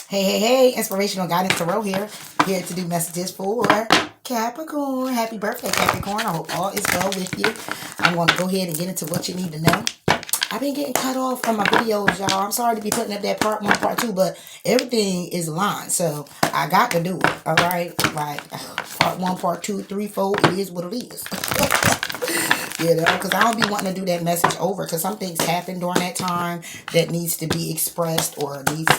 Hey, Inspirational Guidance Tarot here to do messages for Capricorn. Happy birthday, Capricorn. I hope all is well with you. I'm going to go ahead and get into what you need to know. I've been getting cut off from my videos, y'all. I'm sorry to be putting up that part 1, part 2, but everything is aligned, so I got to do it, all right? Like, part 1, part 2, 3, 4, it is what it is. You know, because I don't be wanting to do that message over, because some things happen during that time that needs to be expressed, or needs,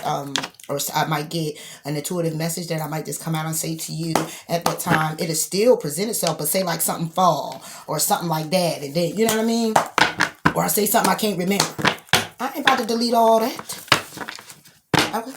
or I might get an intuitive message that I might just come out and say to you at that time. It'll still present itself, but say like something fall, or something like that, and then, you know what I mean? Or I say something I can't remember. I ain't about to delete all that. Okay.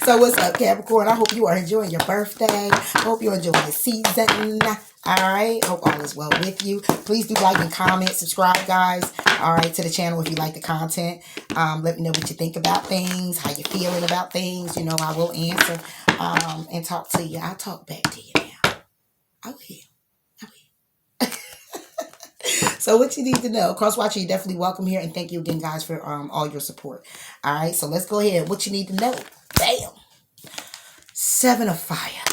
So what's up, Capricorn? I hope you are enjoying your birthday. I hope you're enjoying the season. Alright. Hope all is well with you. Please do like and comment. Subscribe, guys. Alright, to the channel if you like the content. Let me know what you think about things. How you feeling about things. You know, I will answer and talk to you. I'll talk back to you now. I will. So what you need to know, cross-watcher, you're definitely welcome here, and thank you again, guys, for all your support. All right, so let's go ahead. What you need to know. Bam. 7 of fire.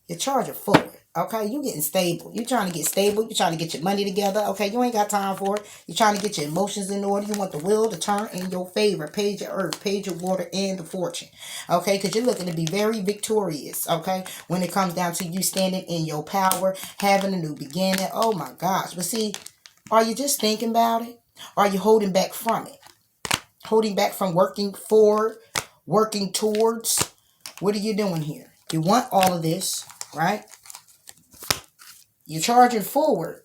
You're charging forward. Okay, you getting stable. You're trying to get stable. You're trying to get your money together. Okay, you ain't got time for it. You're trying to get your emotions in order. You want the wheel to turn in your favor. Page of earth, page of water, and the fortune. Okay, because you're looking to be very victorious. Okay, when it comes down to you standing in your power, having a new beginning. Oh my gosh. But see, are you just thinking about it? Or are you holding back from it? Holding back from working forward, working towards? What are you doing here? You want all of this, right? You're charging forward,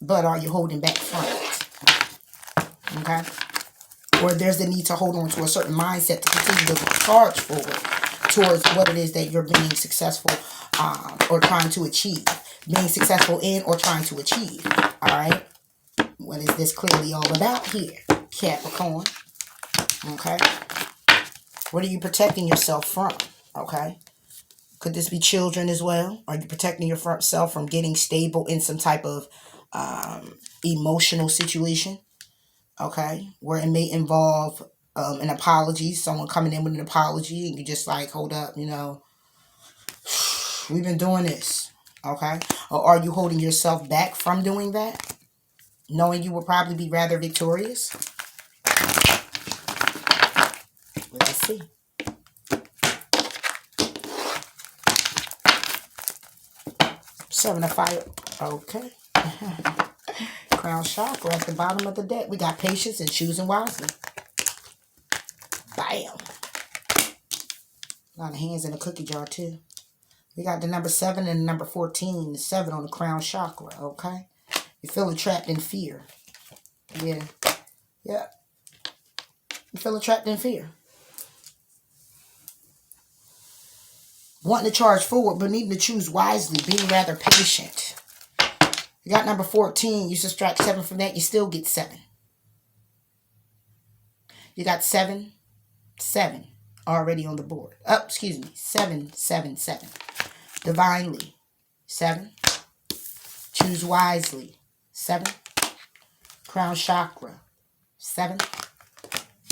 but are you holding back from it? Okay? Or there's the need to hold on to a certain mindset to continue to charge forward towards what it is that you're being successful or trying to achieve. Being successful in or trying to achieve. Alright? What is this clearly all about here, Capricorn? Okay? What are you protecting yourself from? Okay? Could this be children as well? Are you protecting yourself from getting stable in some type of emotional situation? Okay, where it may involve an apology, someone coming in with an apology, and you just like, hold up, you know, we've been doing this. Okay, or are you holding yourself back from doing that, knowing you will probably be rather victorious? Let's see. Seven of fire. Okay. Crown chakra at the bottom of the deck. We got patience and choosing wisely. Bam. A lot of hands in the cookie jar too. We got the number 7 and the number 14. The 7 on the crown chakra. Okay. You're feeling trapped in fear. Yeah. Yeah. You're feeling trapped in fear. Wanting to charge forward, but needing to choose wisely. Being rather patient. You got number 14. You subtract 7 from that, you still get 7. You got 7, 7 already on the board. Oh, excuse me. 7, 7, 7. Divinely. 7. Choose wisely. 7. Crown chakra. 7.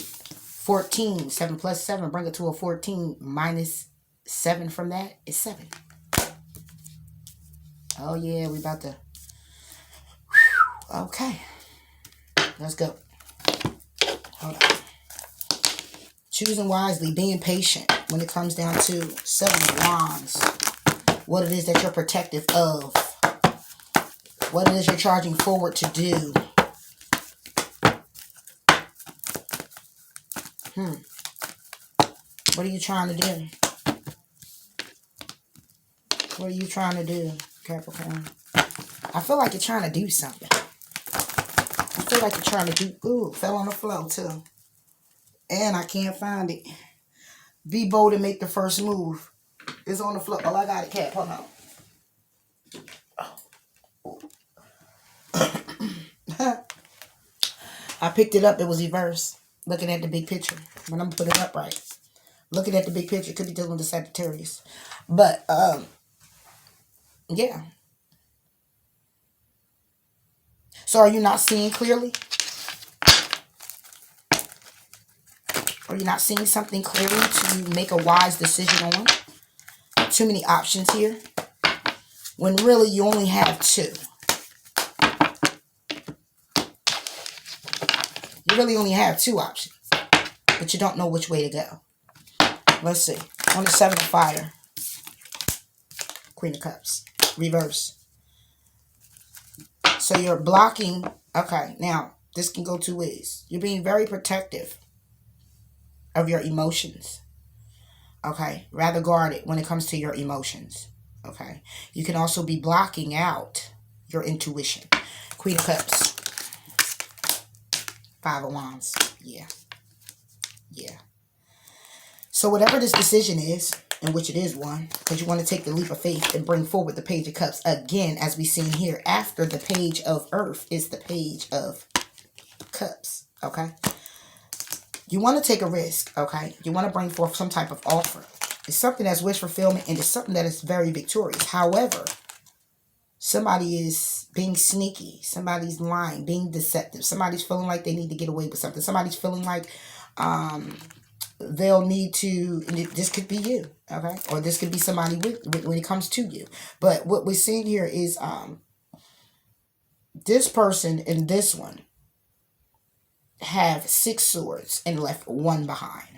14. 7 plus 7. Bring it to a 14. Minus 7 from that is 7. Oh, yeah. We about to... Okay. Let's go. Hold on. Choosing wisely. Being patient when it comes down to 7 of wands. What it is that you're protective of. What it is you're charging forward to do. What are you trying to do? What are you trying to do, Capricorn? I feel like you're trying to do something. I feel like you're trying to do... Ooh, fell on the floor too. And I can't find it. Be bold and make the first move. It's on the floor. Oh, I got it, Cap. Hold on. I picked it up. It was reversed. Looking at the big picture. But I'm going to put it up right. Looking at the big picture. Could be dealing with the Sagittarius. But, yeah. So are you not seeing clearly? or you're not seeing something clearly to make a wise decision on. Too many options here, when really you only have two. You really only have two options, but you don't know which way to go. Let's see. On the Seven of Fire, Queen of Cups, reverse. So you're blocking. Okay, now this can go two ways. You're being very protective of your emotions. Okay, rather guarded when it comes to your emotions. Okay, you can also be blocking out your intuition. Queen of Cups, Five of Wands. Yeah. So whatever this decision is, in which it is one, because you want to take the leap of faith and bring forward the Page of Cups again, as we've seen here. After the Page of Earth is the Page of Cups. Okay, you want to take a risk. Okay, you want to bring forth some type of offer. It's something that's wish fulfillment, and it's something that is very victorious. However, somebody is being sneaky. Somebody's lying, being deceptive. Somebody's feeling like they need to get away with something. Somebody's feeling like they'll need to, this could be you, okay? Or this could be somebody when it comes to you. But what we're seeing here is this person and this one have 6 swords and left 1 behind.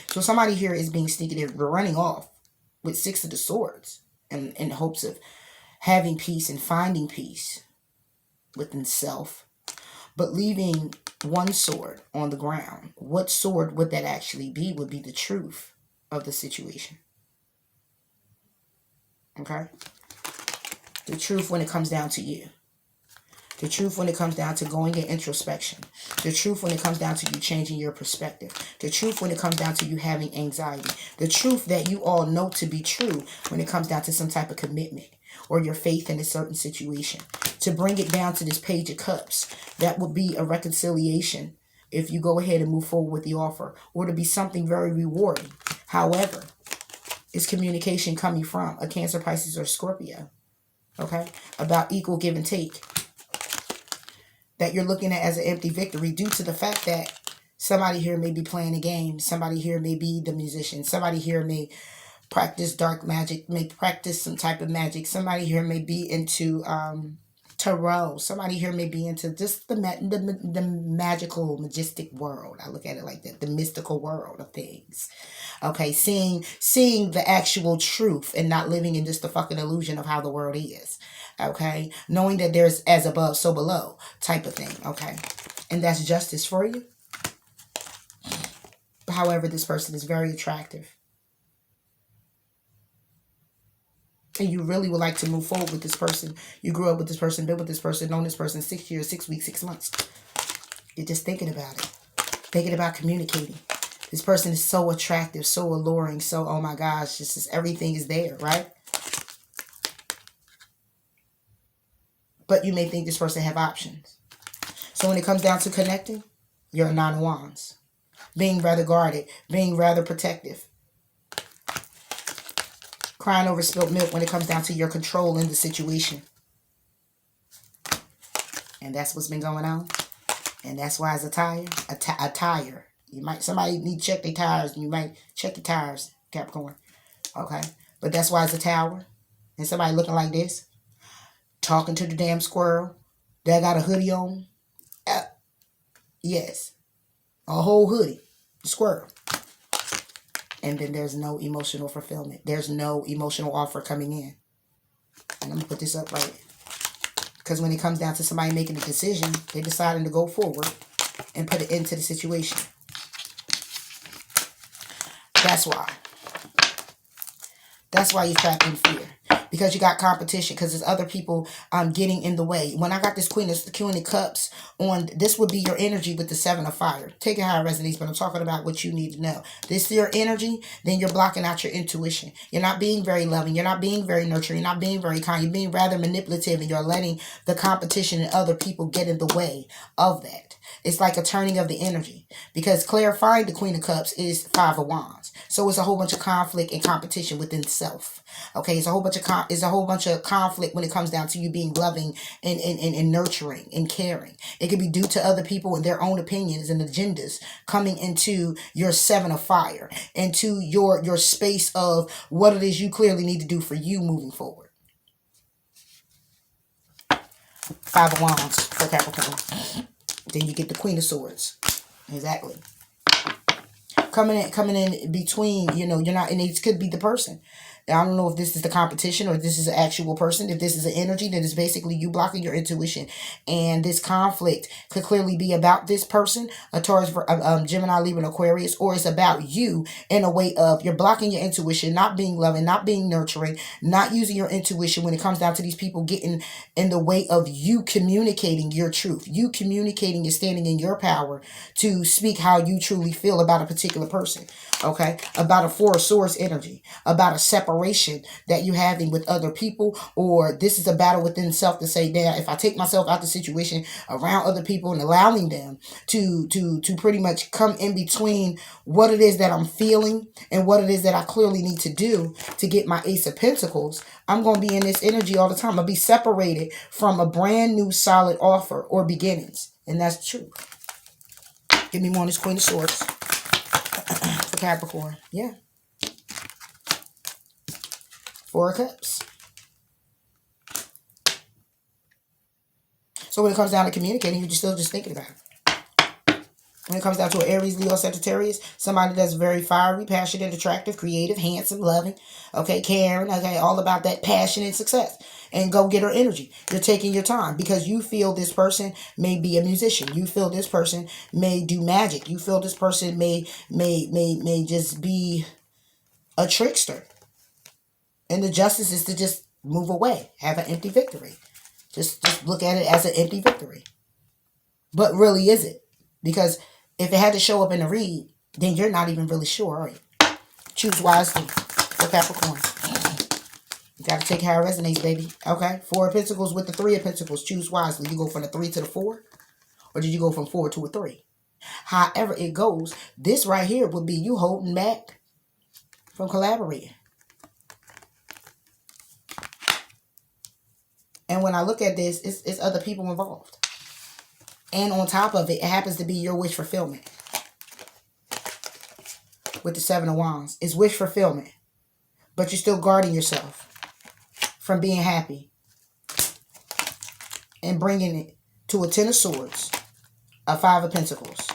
So somebody here is being sneaky. They're running off with 6 of the swords in hopes of having peace and finding peace within self, but leaving 1 sword on the ground. What sword would that actually be? Would be the truth of the situation. Okay? The truth when it comes down to you. The truth when it comes down to going in introspection. The truth when it comes down to you changing your perspective. The truth when it comes down to you having anxiety. The truth that you all know to be true when it comes down to some type of commitment or your faith in a certain situation. To bring it down to this Page of Cups, that would be a reconciliation if you go ahead and move forward with the offer, or to be something very rewarding. However, it's communication coming from a Cancer, Pisces, or Scorpio. Okay? About equal give and take. That you're looking at as an empty victory due to the fact that somebody here may be playing a game. Somebody here may be the musician. Somebody here may practice dark magic, may practice some type of magic. Somebody here may be into tarot. Somebody here may be into just the magical, majestic world. I look at it like that, the mystical world of things. Okay, seeing the actual truth and not living in just the fucking illusion of how the world is. Okay, knowing that there's as above, so below type of thing. Okay, and that's justice for you. However, this person is very attractive. And you really would like to move forward with this person. You grew up with this person, been with this person, known this person 6 years, 6 weeks, 6 months. You're just thinking about it. Thinking about communicating. This person is so attractive, so alluring, so, oh my gosh, just everything is there, right? But you may think this person have options. So when it comes down to connecting, you're a 9 of Wands. Being rather guarded, being rather protective. Crying over spilled milk when it comes down to your control in the situation. And that's what's been going on. And that's why it's a tire. Somebody need to check their tires. You might check your tires, Capricorn. Okay. But that's why it's a tower. And somebody looking like this. Talking to the damn squirrel. That got a hoodie on. Yes. A whole hoodie. The squirrel. And then there's no emotional fulfillment. There's no emotional offer coming in. And I'm going to put this up right. Because when it comes down to somebody making a decision, they're deciding to go forward and put it into the situation. That's why. That's why you're trapped in fear. Because you got competition. Because there's other people getting in the way. When I got this Queen of Cups on, this would be your energy with the 7 of Fire. Take it how it resonates, but I'm talking about what you need to know. This is your energy, then you're blocking out your intuition. You're not being very loving. You're not being very nurturing. You're not being very kind. You're being rather manipulative, and you're letting the competition and other people get in the way of that. It's like a turning of the energy. Because clarifying the Queen of Cups is 5 of Wands. So it's a whole bunch of conflict and competition within self. Okay, it's a whole bunch of conflict is a whole bunch of conflict when it comes down to you being loving and nurturing and caring. It could be due to other people and their own opinions and agendas coming into your 7 of fire, into your space of what it is you clearly need to do for you moving forward. 5 of Wands for Capricorn. Then you get the Queen of Swords. Exactly. Coming in between, you're not, and it could be the person. I don't know if this is the competition or if this is an actual person. If this is an energy, then it's basically you blocking your intuition. And this conflict could clearly be about this person, a Taurus, Gemini, Libra, and Aquarius, or it's about you in a way of you're blocking your intuition, not being loving, not being nurturing, not using your intuition when it comes down to these people getting in the way of you communicating your truth, you communicating and standing in your power to speak how you truly feel about a particular person. Okay, about a 4 of Swords energy, about a separation that you're having with other people, or this is a battle within self to say, damn, if I take myself out the situation around other people and allowing them to pretty much come in between what it is that I'm feeling and what it is that I clearly need to do to get my Ace of Pentacles, I'm going to be in this energy all the time. I'll be separated from a brand new solid offer or beginnings, and that's the truth. Give me more on this Queen of Swords. For Capricorn. Yeah. 4 of Cups. So when it comes down to communicating, you're still just thinking about it. When it comes down to an Aries, Leo, Sagittarius, somebody that's very fiery, passionate, attractive, creative, handsome, loving, okay, caring, okay, all about that passion and success. And go get her energy. You're taking your time because you feel this person may be a musician. You feel this person may do magic. You feel this person may just be a trickster. And the justice is to just move away. Have an empty victory. Just look at it as an empty victory. But really is it? Because if it had to show up in a read, then you're not even really sure, are you? Choose wisely for Capricorn. You got to take how it resonates, baby. Okay? 4 of Pentacles with the 3 of Pentacles. Choose wisely. You go from the 3 to the 4? Or did you go from 4 to a 3? However it goes, this right here would be you holding back from collaborating. And when I look at this, it's other people involved. And on top of it, it happens to be your wish fulfillment. With the 7 of Wands. It's wish fulfillment. But you're still guarding yourself from being happy and bringing it to a 10 of Swords, a 5 of Pentacles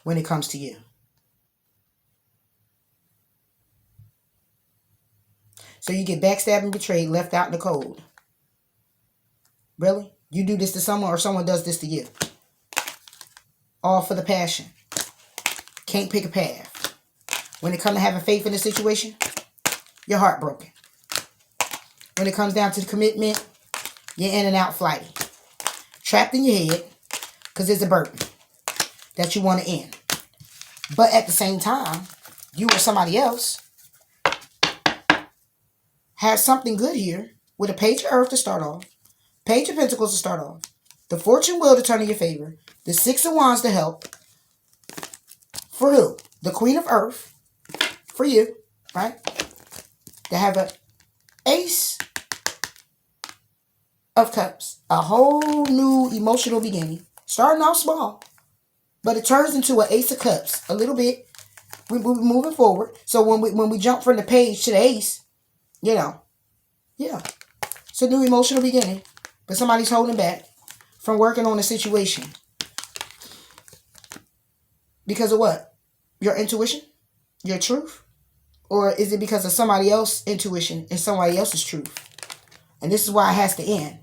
when it comes to you. So you get backstabbed and betrayed, left out in the cold. Really? You do this to someone or someone does this to you. All for the passion. Can't pick a path. When it comes to having faith in a situation, you're heartbroken. When it comes down to the commitment, you're in and out flighty. Trapped in your head because there's a burden that you want to end. But at the same time, you or somebody else has something good here with a Page of Earth to start off, Page of Pentacles to start off, the Fortune Wheel to turn in your favor, the 6 of Wands to help. For who? The Queen of Earth. For you, right? To have an Ace of Cups. A whole new emotional beginning. Starting off small. But it turns into an Ace of Cups. A little bit. We're moving forward. So when we jump from the Page to the Ace, yeah. It's a new emotional beginning. But somebody's holding back from working on a situation. Because of what? Your intuition? Your truth? Or is it because of somebody else's intuition and somebody else's truth? And this is why it has to end.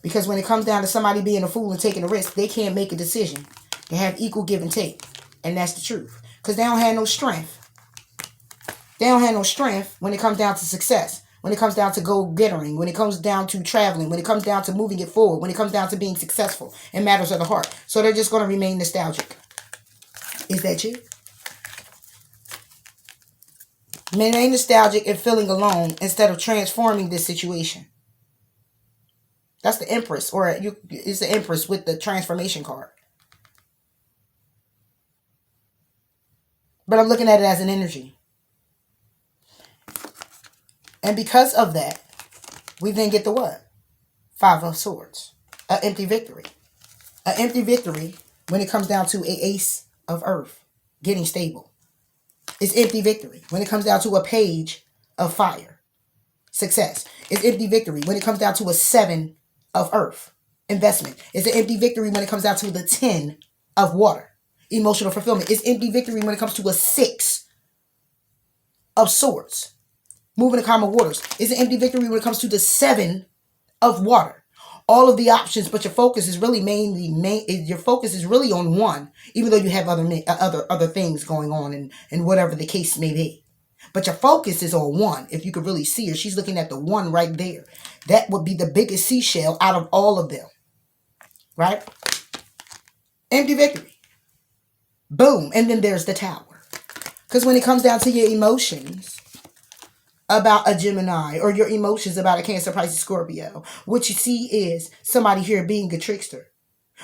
Because when it comes down to somebody being a fool and taking a risk, they can't make a decision. They have equal give and take. And that's the truth. Because they don't have no strength. They don't have no strength when it comes down to success. When it comes down to go-gettering. When it comes down to traveling. When it comes down to moving it forward. When it comes down to being successful in matters of the heart. So they're just going to remain nostalgic. Is that you? Remain nostalgic and feeling alone instead of transforming this situation. That's the Empress, or it's the Empress with the transformation card. But I'm looking at it as an energy. And because of that, we then get the what? Five of Swords. An empty victory. An empty victory when it comes down to a Ace of Earth. Getting stable. It's empty victory when it comes down to a Page of Fire. Success. It's empty victory when it comes down to a 7 of Earth. Investment. It's an empty victory when it comes down to the 10 of Water. Emotional fulfillment. It's empty victory when it comes to a 6 of Swords. Moving the calm of waters. It's an empty victory when it comes to the 7 of Water. All of the options, but your focus is really your focus is really on one, even though you have other things going on and whatever the case may be. But your focus is on one. If you could really see her, she's looking at the one right there. That would be the biggest seashell out of all of them. Right? Empty victory. Boom. And then there's the Tower. Because when it comes down to your emotions about a Gemini or your emotions about a Cancer, Pisces, Scorpio, what you see is somebody here being a trickster.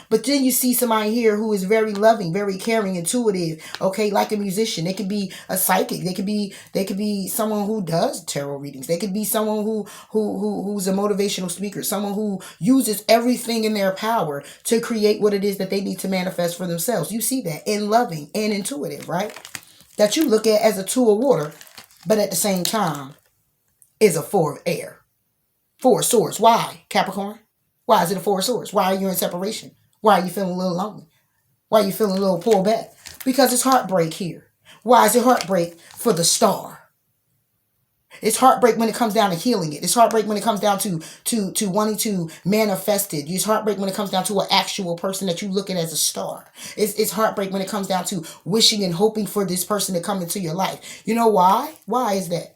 But then you see somebody here who is very loving, very caring, intuitive, okay, like a musician. They could be a psychic. They could be someone who does tarot readings. They could be someone who's a motivational speaker, someone who uses everything in their power to create what it is that they need to manifest for themselves. You see that in loving and intuitive, right? That you look at as a 2 of water, but at the same time is a 4 of air. 4 of swords. Why, Capricorn? Why is it a 4 of swords? Why are you in separation? Why are you feeling a little lonely? Why are you feeling a little pulled back? Because it's heartbreak here. Why is it heartbreak? For the star. It's heartbreak when it comes down to healing it. It's heartbreak when it comes down to wanting to manifest it. It's heartbreak when it comes down to an actual person that you look at as a star. It's heartbreak when it comes down to wishing and hoping for this person to come into your life. You know why? Why is that?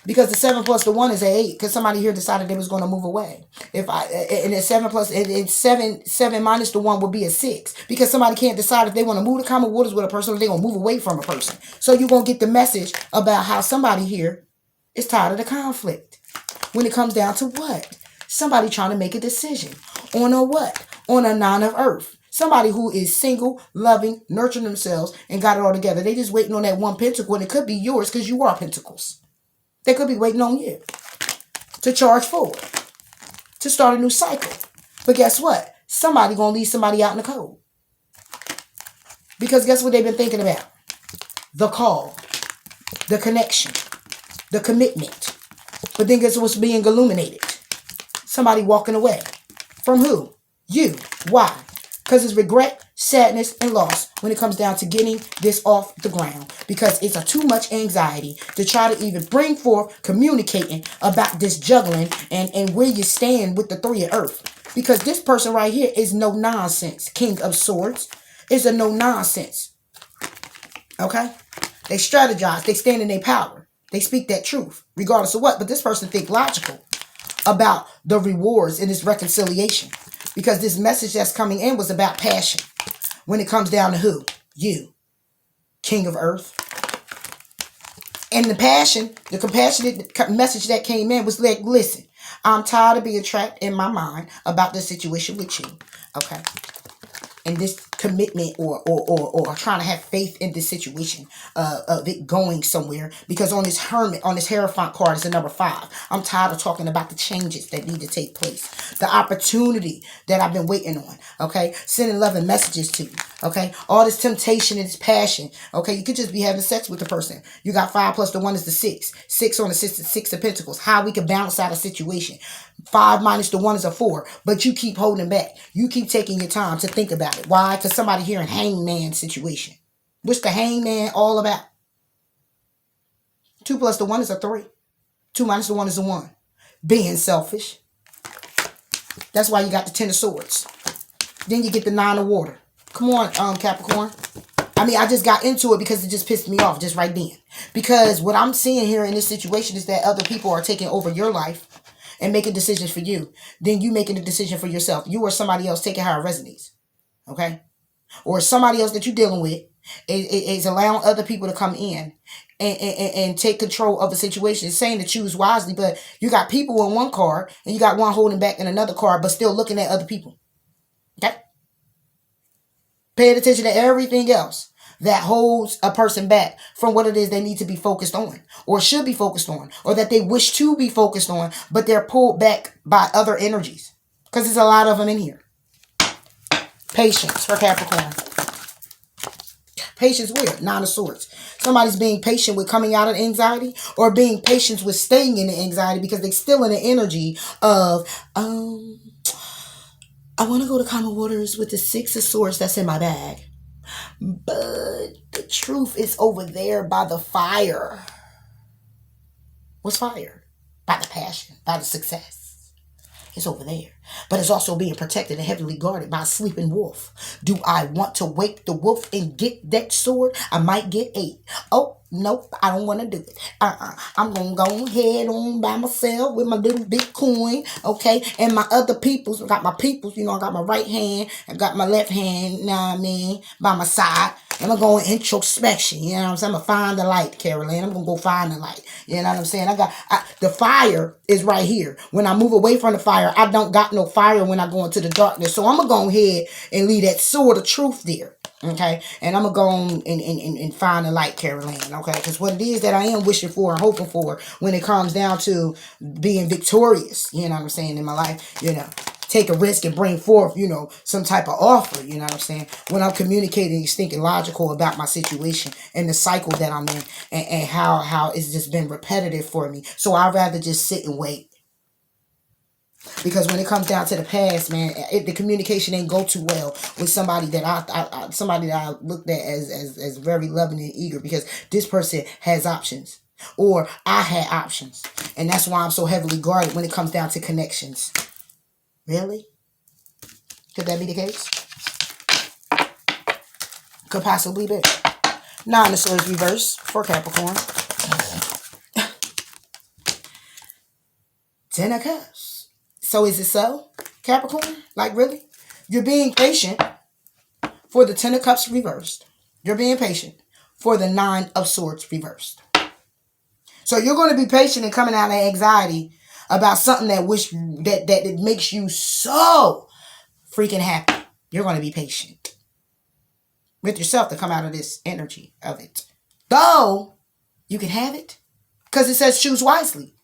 Because the 7 plus the 1 is an 8. Because somebody here decided they was going to move away. And it's 7 plus it's 7 minus the 1 would be a 6. Because somebody can't decide if they want to move to common waters with a person or they're going to move away from a person. So you're going to get the message about how somebody here is tired of the conflict. When it comes down to what? Somebody trying to make a decision on a what? On a 9 of Earth. Somebody who is single, loving, nurturing themselves, and got it all together. They just waiting on that 1 pentacle, and it could be yours because you are pentacles. They could be waiting on you to charge forward, to start a new cycle. But guess what? Somebody going to leave somebody out in the cold. Because guess what they've been thinking about? The call, the connection, the commitment. But then guess what's being illuminated? Somebody walking away. From who? You. Why? Because it's regret, sadness, and loss when it comes down to getting this off the ground. Because it's a too much anxiety to try to even bring forth communicating about this juggling and where you stand with the 3 of Earth. Because this person right here is no nonsense. King of Swords is a no nonsense. Okay? They strategize. They stand in their power. They speak that truth, regardless of what. But this person think logical about the rewards in this reconciliation. Because this message that's coming in was about passion. When it comes down to who? You. King of Earth. And the passion, the compassionate message that came in was like, listen, I'm tired of being trapped in my mind about this situation with you. Okay? And this commitment or trying to have faith in this situation of it going somewhere. Because on this Hermit, on this Hierophant card is a number 5. I'm tired of talking about the changes that need to take place. The opportunity that I've been waiting on. Okay? Sending loving messages to you. Okay? All this temptation and this passion. Okay? You could just be having sex with the person. You got 5 plus the 1 is the 6. 6 on the 6 of Pentacles. How we can balance out a situation. 5 minus the 1 is a 4. But you keep holding back. You keep taking your time to think about it. Why? Because somebody here in hangman situation. What's the hangman all about? 2 plus the 1 is a 3. 2 minus the 1 is a 1. Being selfish. That's why you got the 10 of Swords. Then you get the 9 of Water. Come on, Capricorn. I mean, I just got into it because it just pissed me off just right then. Because what I'm seeing here in this situation is that other people are taking over your life and making decisions for you. Then you making a decision for yourself. You or somebody else taking how it resonates. Okay? Or somebody else that you're dealing with is allowing other people to come in and take control of the situation. It's saying to choose wisely, but you got people on one card and you got one holding back in another card, but still looking at other people. Okay? Paying attention to everything else. that holds a person back from what it is they need to be focused on or should be focused on or that they wish to be focused on, but they're pulled back by other energies because there's a lot of them in here. Patience for Capricorn. Patience where? Nine of Swords. Somebody's being patient with coming out of anxiety or being patient with staying in the anxiety because they're still in the energy of, I want to go to calmer waters with the Six of Swords that's in my bag. But the truth is over there by the fire. What's fire? By the passion, by the success. It's over there. But it's also being protected and heavily guarded by a sleeping wolf. Do I want to wake the wolf and get that sword? I might get 8. Oh, nope, I don't want to do it. I'm going to go ahead on by myself with my little Bitcoin, okay? And my other peoples, I got my peoples, I got my right hand, I got my left hand, you know what I mean, by my side. I'm going to go in introspection, you know what I'm saying? I'm going to find the light, Caroline. I'm going to go find the light, you know what I'm saying? The fire is right here. When I move away from the fire, I don't got no fire when I go into the darkness. So I'm going to go ahead and leave that sword of truth there. Okay, and I'm going to go on and find the light, Caroline, okay? Because what it is that I am wishing for and hoping for when it comes down to being victorious, you know what I'm saying, in my life, take a risk and bring forth, some type of offer, you know what I'm saying? When I'm communicating, it's thinking logical about my situation and the cycle that I'm in and how it's just been repetitive for me. So I'd rather just sit and wait. Because when it comes down to the past, man, the communication ain't go too well with somebody that I looked at as very loving and eager, because this person has options, or I had options, and that's why I'm so heavily guarded when it comes down to connections. Really? Could that be the case? Could possibly be. Nine of Swords reverse for Capricorn. 10 of Cups. So is it so, Capricorn? Like, really? You're being patient for the 10 of Cups reversed. You're being patient for the 9 of Swords reversed. So you're going to be patient and coming out of anxiety about something that makes you so freaking happy. You're going to be patient with yourself to come out of this energy of it. Though you can have it because it says choose wisely.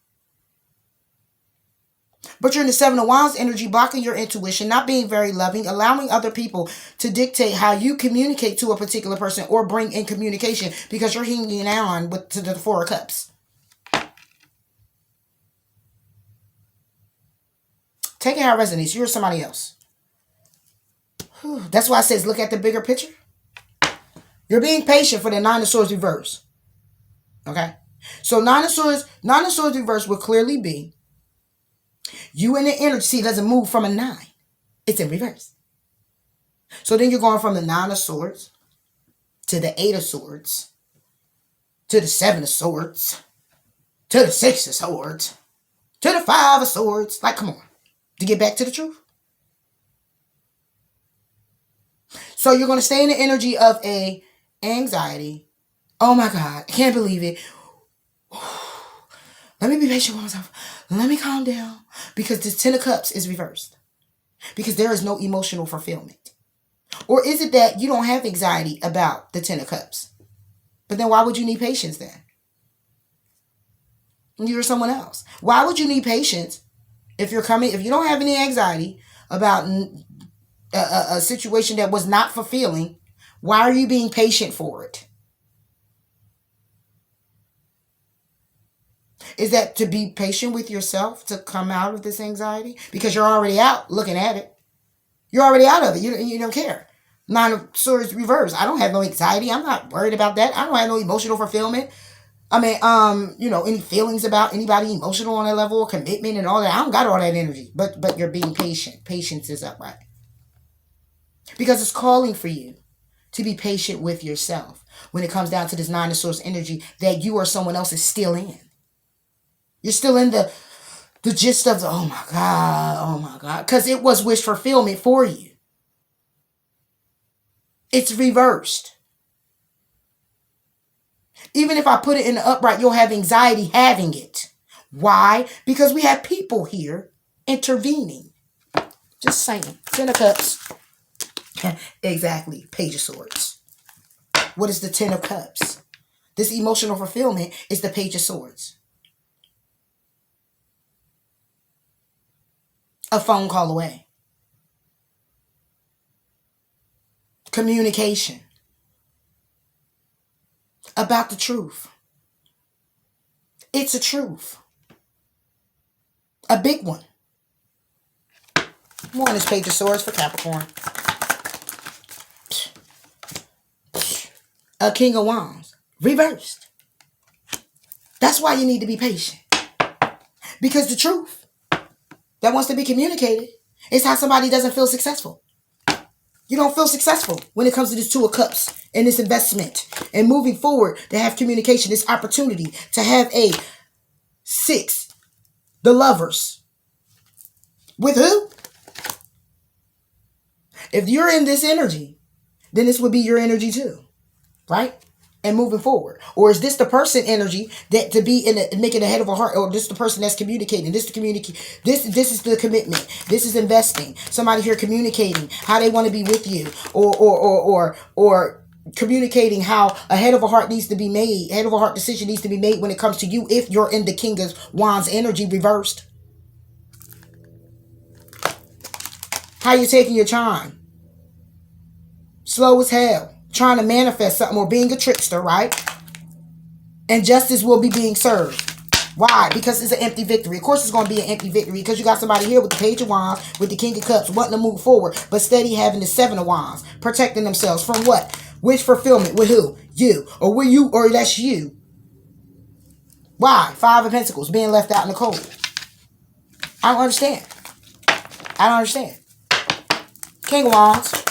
But you're in the 7 of Wands energy, blocking your intuition, not being very loving, allowing other people to dictate how you communicate to a particular person or bring in communication because you're hanging on to the 4 of Cups. Take it how it resonates. You're somebody else. That's why it says look at the bigger picture. You're being patient for the 9 of Swords reverse. Okay? So 9 of Swords reverse will clearly be you in the energy. See, it doesn't move from a 9. It's in reverse. So then you're going from the 9 of Swords to the 8 of Swords to the 7 of Swords to the 6 of Swords to the 5 of Swords. Like, come on. To get back to the truth. So you're going to stay in the energy of a anxiety. Oh my God. I can't believe it. Let me be patient with myself. Let me calm down. Because this 10 of Cups is reversed. Because there is no emotional fulfillment. Or is it that you don't have anxiety about the 10 of Cups? But then why would you need patience then? You're someone else. Why would you need patience if you don't have any anxiety about a situation that was not fulfilling? Why are you being patient for it? Is that to be patient with yourself to come out of this anxiety? Because you're already out looking at it. You're already out of it. You don't care. 9 of Swords reverse. I don't have no anxiety. I'm not worried about that. I don't have no emotional fulfillment. I mean, any feelings about anybody emotional on that level, commitment and all that. I don't got all that energy. But you're being patient. Patience is upright. Because it's calling for you to be patient with yourself when it comes down to this 9 of Swords energy that you or someone else is still in. You're still in the gist of the, oh my God. Because it was wish fulfillment for you. It's reversed. Even if I put it in the upright, you'll have anxiety having it. Why? Because we have people here intervening. Just saying. 10 of Cups. Exactly. Page of Swords. What is the Ten of Cups? This emotional fulfillment is the Page of Swords. A phone call away. Communication. About the truth. It's a truth. A big one. More on this Page of Swords for Capricorn. A King of Wands. Reversed. That's why you need to be patient. Because the truth that wants to be communicated is how somebody doesn't feel successful. You don't feel successful when it comes to this Two of Cups and this investment. And moving forward to have communication, this opportunity to have a 6. The Lovers. With who? If you're in this energy, then this would be your energy too. Right? And moving forward. Or is this the person energy that to be in a, making a head of a heart, or this the person that's communicating? This is the commitment. This is investing. Somebody here communicating how they want to be with you, or communicating how a head of a heart needs to be made, head of a heart decision needs to be made when it comes to you if you're in the King of Wands energy reversed. How you taking your time? Slow as hell. Trying to manifest something or being a trickster, right? And justice will be being served. Why? Because it's an empty victory. Of course it's going to be an empty victory because you got somebody here with the Page of Wands, with the King of Cups, wanting to move forward, but steady having the Seven of Wands, protecting themselves from what? Wish fulfillment. With who? You. Or will you, or that's you. Why? Five of Pentacles, being left out in the cold. I don't understand. I don't understand. King of Wands.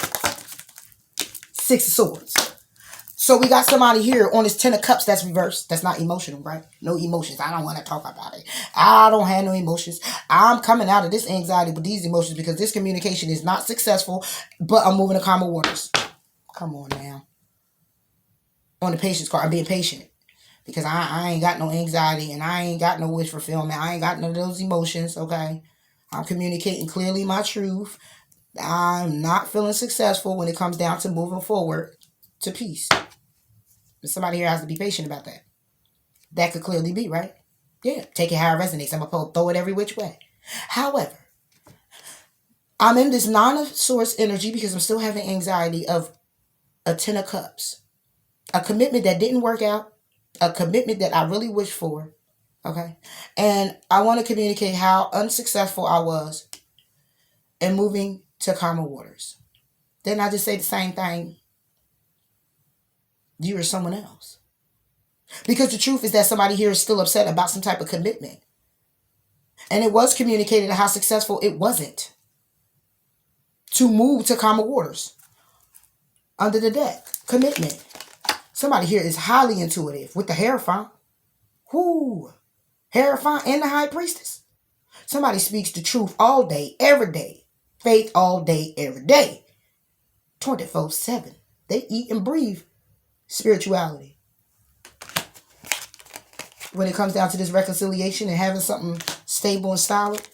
6 of Swords. So we got somebody here on this 10 of Cups that's reversed. That's not emotional, right? No emotions. I don't want to talk about it. I don't have no emotions. I'm coming out of this anxiety with these emotions because this communication is not successful, but I'm moving to calmer waters. Come on now. On the patience card, I'm being patient because I ain't got no anxiety and I ain't got no wish fulfillment. I ain't got none of those emotions, okay? I'm communicating clearly my truth. I'm not feeling successful when it comes down to moving forward to peace. And somebody here has to be patient about that. That could clearly be, right? Yeah, take it how it resonates. I'm going to throw it every which way. However, I'm in this Nine of Swords energy because I'm still having anxiety of a 10 of Cups. A commitment that didn't work out. A commitment that I really wished for. Okay? And I want to communicate how unsuccessful I was in moving to calmer waters. Didn't I just say the same thing? You or someone else. Because the truth is that somebody here is still upset about some type of commitment. And it was communicated how successful it wasn't to move to calmer waters. Under the deck. Commitment. Somebody here is highly intuitive with the Hierophant. Whoo. Hierophant and the High Priestess. Somebody speaks the truth all day, every day. Faith all day, every day. 24/7. They eat and breathe spirituality. When it comes down to this reconciliation and having something stable and solid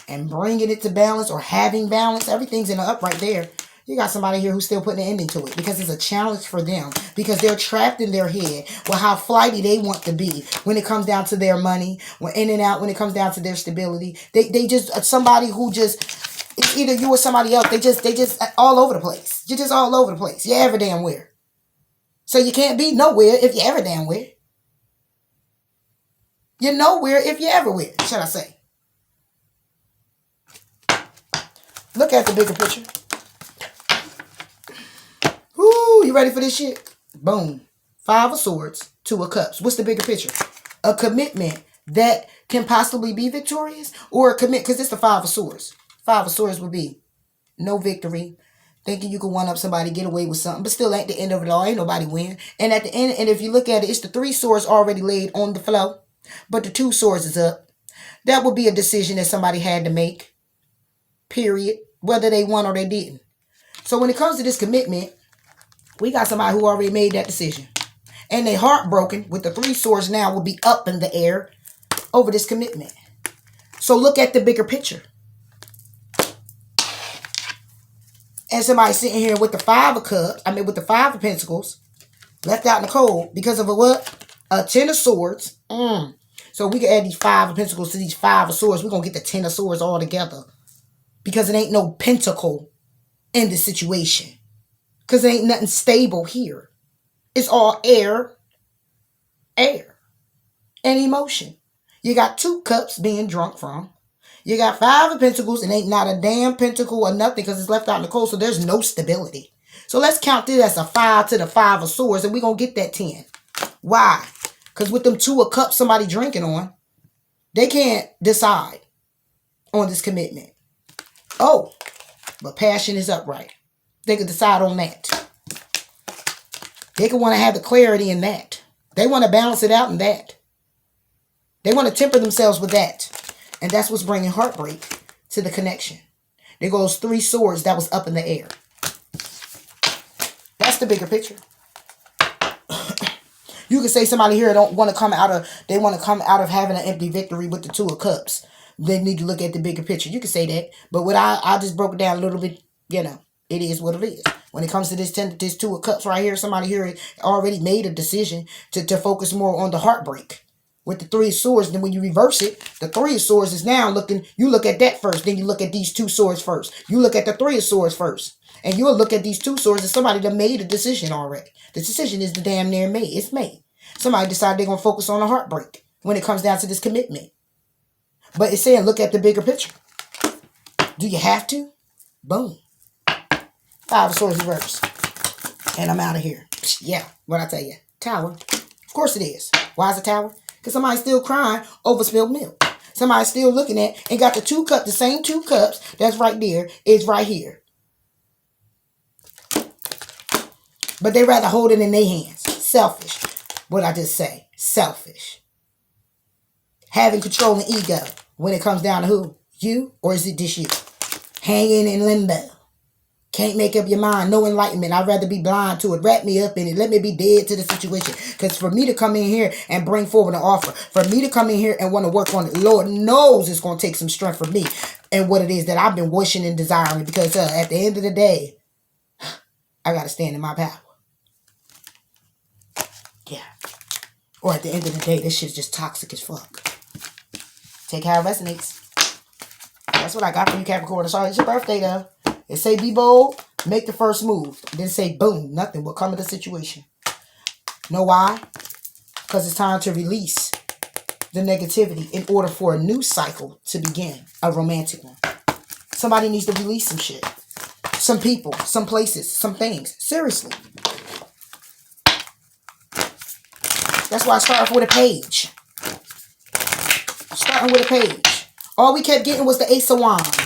and bringing it to balance or having balance, everything's in the up right there. You got somebody here who's still putting an ending to it because it's a challenge for them because they're trapped in their head with how flighty they want to be when it comes down to their money, when in and out, when it comes down to their stability. They just, somebody who just, it's either you or somebody else. They just all over the place. You're just all over the place. You're ever damn where. So you can't be nowhere if you're ever damn where. You're nowhere if you're everywhere, should I say. Look at the bigger picture. Woo, you ready for this shit? Boom. 5 of Swords, 2 of Cups. What's the bigger picture? A commitment that can possibly be victorious or a commit, because it's the 5 of Swords. 5 of Swords would be no victory, thinking you can one up somebody, get away with something, but still at the end of it all, ain't nobody win. And at the end, and if you look at it, it's the 3 swords already laid on the floor, but the 2 swords is up. That would be a decision that somebody had to make, period, whether they won or they didn't. So when it comes to this commitment, we got somebody who already made that decision. And they heartbroken with the 3 swords now will be up in the air over this commitment. So look at the bigger picture. And somebody sitting here with the 5 of Cups, with the 5 of Pentacles, Left out in the cold because of a what? A 10 of swords. So we can add these 5 of pentacles to these 5 of swords. We're going to get the 10 of swords all together. Because it ain't no pentacle in the situation. Because it ain't nothing stable here. It's all air, and emotion. You got 2 cups being drunk from. You got 5 of pentacles and ain't not a damn pentacle or nothing because it's left out in the cold. So there's no stability. So let's count this as a 5 to the 5 of swords and we're going to get that 10. Why? Because with them 2 of cups somebody drinking on, they can't decide on this commitment. Oh, but passion is upright. They could decide on that. They could want to have the clarity in that. They want to balance it out in that. They want to temper themselves with that. And that's what's bringing heartbreak to the connection. There goes 3 swords that was up in the air. That's the bigger picture. You could say somebody here don't want to come out of, they want to come out of having an empty victory with the 2 of cups. They need to look at the bigger picture. You could say that. But what I just broke it down a little bit, you know, it is what it is. When it comes to this 2 of cups right here, somebody here already made a decision to focus more on the heartbreak. With the 3 of swords, then when you reverse it, the 3 of swords is now looking, you look at that first, then you look at these 2 swords first. You look at the 3 of swords first. And you'll look at these 2 swords as somebody that made a decision already. The decision is the damn near made. It's made. Somebody decided they're going to focus on the heartbreak when it comes down to this commitment. But it's saying look at the bigger picture. Do you have to? Boom. 5 of swords reverse. And I'm out of here. Yeah, what I tell you. Tower. Of course it is. Why is it tower? Because somebody's still crying over spilled milk. Somebody's still looking at and got the 2 cups, the same 2 cups that's right there is right here. But they rather hold it in their hands. Selfish. What I just say. Selfish. Having control and ego when it comes down to who? You or is it just you? Hanging in limbo. Can't make up your mind. No enlightenment. I'd rather be blind to it. Wrap me up in it. Let me be dead to the situation. Because for me to come in here and bring forward an offer, for me to come in here and want to work on it, Lord knows it's going to take some strength from me and what it is that I've been wishing and desiring. Because at the end of the day, I got to stand in my power. Yeah. Or at the end of the day, this shit's just toxic as fuck. Take how it resonates. That's what I got for you, Capricorn. Sorry, it's your birthday, though. It say be bold, make the first move. Then say boom, nothing will come of the situation. Know why? Because it's time to release the negativity in order for a new cycle to begin. A romantic one. Somebody needs to release some shit. Some people, some places, some things. Seriously. That's why I started with a page. Starting with a page. All we kept getting was the Ace of Wands.